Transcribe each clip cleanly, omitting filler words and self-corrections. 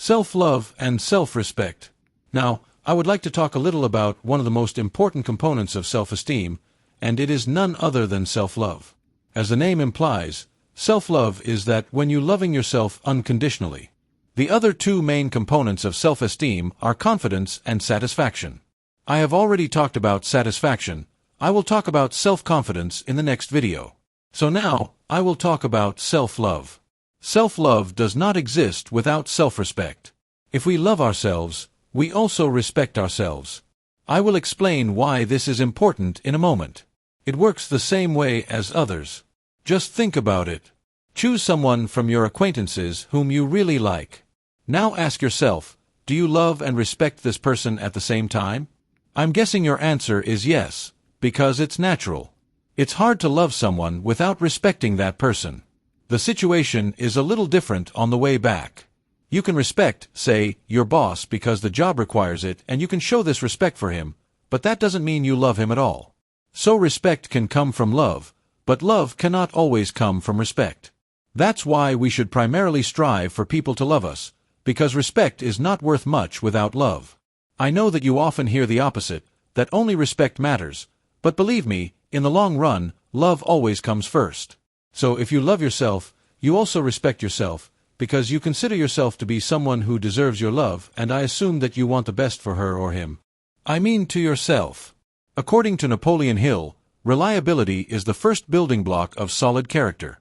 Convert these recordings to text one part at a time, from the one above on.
Self-love and self-respect. Now, I would like to talk a little about one of the most important components of self-esteem, and it is none other than self-love. As the name implies, self-love is that when you loving yourself unconditionally. The other two main components of self-esteem are confidence and satisfaction. I have already talked about satisfaction. I will talk about self-confidence in the next video. So now, I will talk about self-love. Self-love does not exist without self-respect. If we love ourselves, we also respect ourselves. I will explain why this is important in a moment. It works the same way as others. Just think about it. Choose someone from your acquaintances whom you really like. Now ask yourself, do you love and respect this person at the same time? I'm guessing your answer is yes, because it's natural. It's hard to love someone without respecting that person. The situation is a little different on the way back. You can respect, say, your boss because the job requires it and you can show this respect for him, but that doesn't mean you love him at all. So respect can come from love, but love cannot always come from respect. That's why we should primarily strive for people to love us, because respect is not worth much without love. I know that you often hear the opposite, that only respect matters, but believe me, in the long run, love always comes first. So if you love yourself, you also respect yourself, because you consider yourself to be someone who deserves your love, and I assume that you want the best for her or him. I mean to yourself. According to Napoleon Hill, reliability is the first building block of solid character.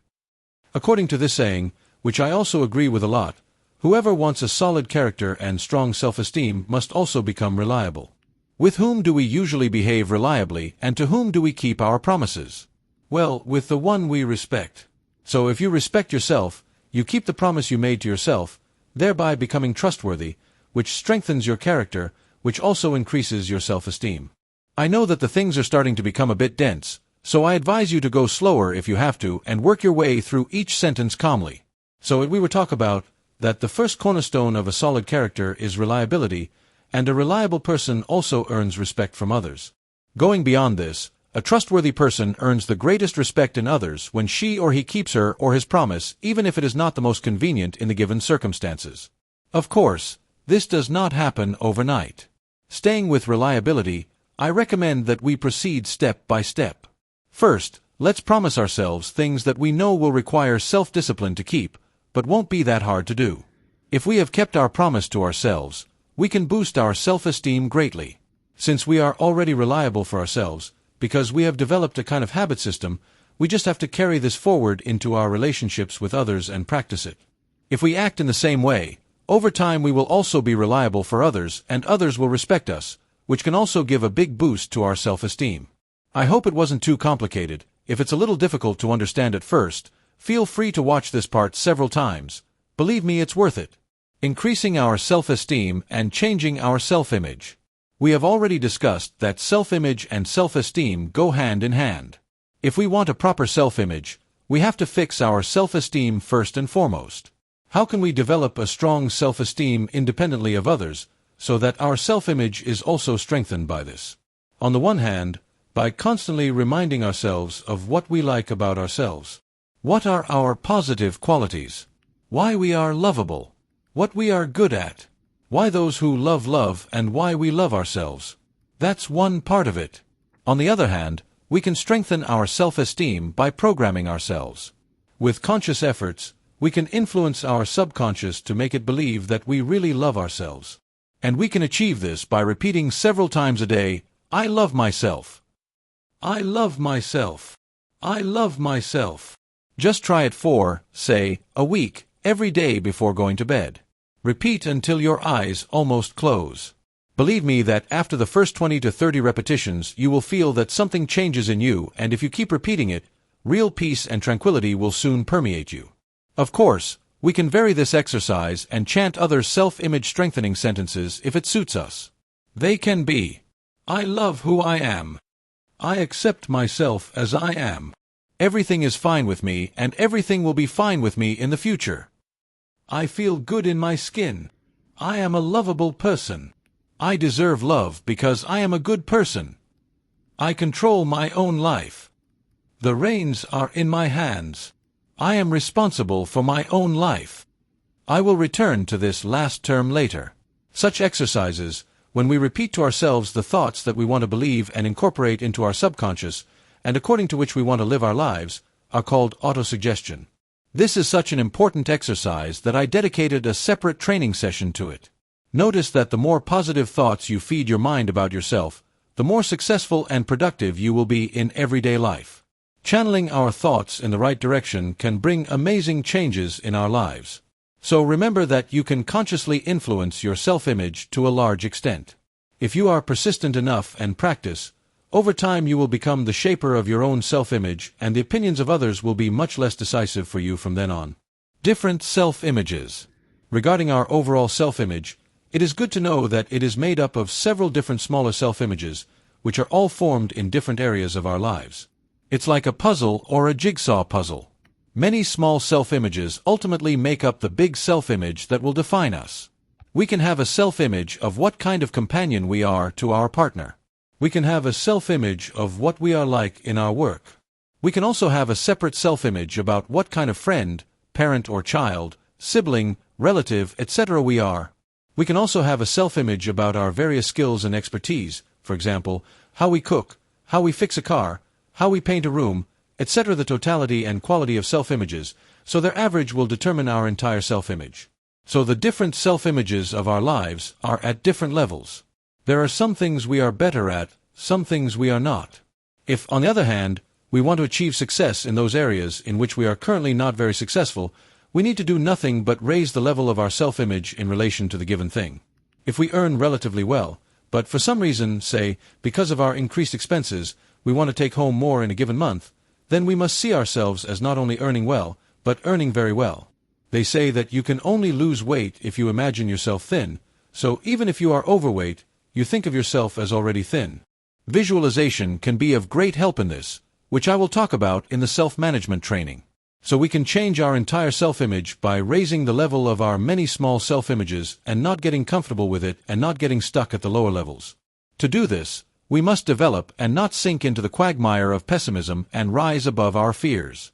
According to this saying, which I also agree with a lot, whoever wants a solid character and strong self-esteem must also become reliable. With whom do we usually behave reliably, and to whom do we keep our promises? Well, with the one we respect. So if you respect yourself, you keep the promise you made to yourself, thereby becoming trustworthy, which strengthens your character, which also increases your self-esteem. I know that the things are starting to become a bit dense, so I advise you to go slower if you have to and work your way through each sentence calmly. So we will talk about that the first cornerstone of a solid character is reliability, and a reliable person also earns respect from others. Going beyond this, a trustworthy person earns the greatest respect in others when she or he keeps her or his promise, even if it is not the most convenient in the given circumstances. Of course, this does not happen overnight. Staying with reliability, I recommend that we proceed step by step. First, let's promise ourselves things that we know will require self-discipline to keep, but won't be that hard to do. If we have kept our promise to ourselves, we can boost our self-esteem greatly. Since we are already reliable for ourselves, because we have developed a kind of habit system, we just have to carry this forward into our relationships with others and practice it. If we act in the same way, over time we will also be reliable for others and others will respect us, which can also give a big boost to our self-esteem. I hope it wasn't too complicated. If it's a little difficult to understand at first, feel free to watch this part several times. Believe me, it's worth it. Increasing our self-esteem and changing our self-image. We have already discussed that self-image and self-esteem go hand in hand. If we want a proper self-image, we have to fix our self-esteem first and foremost. How can we develop a strong self-esteem independently of others, so that our self-image is also strengthened by this? On the one hand, by constantly reminding ourselves of what we like about ourselves. What are our positive qualities? Why we are lovable? What we are good at? Why those who love and why we love ourselves? That's one part of it. On the other hand, we can strengthen our self-esteem by programming ourselves. With conscious efforts, we can influence our subconscious to make it believe that we really love ourselves. And we can achieve this by repeating several times a day, I love myself. I love myself. I love myself. Just try it for, say, a week, every day before going to bed. Repeat until your eyes almost close. Believe me that after the first 20 to 30 repetitions you will feel that something changes in you, and if you keep repeating it, real peace and tranquility will soon permeate you. Of course, we can vary this exercise and chant other self-image strengthening sentences if it suits us. They can be, I love who I am. I accept myself as I am. Everything is fine with me and everything will be fine with me in the future. I feel good in my skin. I am a lovable person. I deserve love because I am a good person. I control my own life. The reins are in my hands. I am responsible for my own life. I will return to this last term later. Such exercises, when we repeat to ourselves the thoughts that we want to believe and incorporate into our subconscious, and according to which we want to live our lives, are called autosuggestion. This is such an important exercise that I dedicated a separate training session to it. Notice that the more positive thoughts you feed your mind about yourself, the more successful and productive you will be in everyday life. Channeling our thoughts in the right direction can bring amazing changes in our lives. So remember that you can consciously influence your self-image to a large extent. If you are persistent enough and practice, over time you will become the shaper of your own self-image, and the opinions of others will be much less decisive for you from then on. Different self-images. Regarding our overall self-image, it is good to know that it is made up of several different smaller self-images, which are all formed in different areas of our lives. It's like a puzzle or a jigsaw puzzle. Many small self-images ultimately make up the big self-image that will define us. We can have a self-image of what kind of companion we are to our partner. We can have a self-image of what we are like in our work. We can also have a separate self-image about what kind of friend, parent or child, sibling, relative, etc. we are. We can also have a self-image about our various skills and expertise, for example, how we cook, how we fix a car, how we paint a room, etc. The totality and quality of self-images, so their average will determine our entire self-image. So the different self-images of our lives are at different levels. There are some things we are better at, some things we are not. If, on the other hand, we want to achieve success in those areas in which we are currently not very successful, we need to do nothing but raise the level of our self-image in relation to the given thing. If we earn relatively well, but for some reason, say, because of our increased expenses, we want to take home more in a given month, then we must see ourselves as not only earning well, but earning very well. They say that you can only lose weight if you imagine yourself thin, so even if you are overweight, you think of yourself as already thin. Visualization can be of great help in this, which I will talk about in the self-management training. So we can change our entire self-image by raising the level of our many small self-images and not getting comfortable with it and not getting stuck at the lower levels. To do this, we must develop and not sink into the quagmire of pessimism and rise above our fears.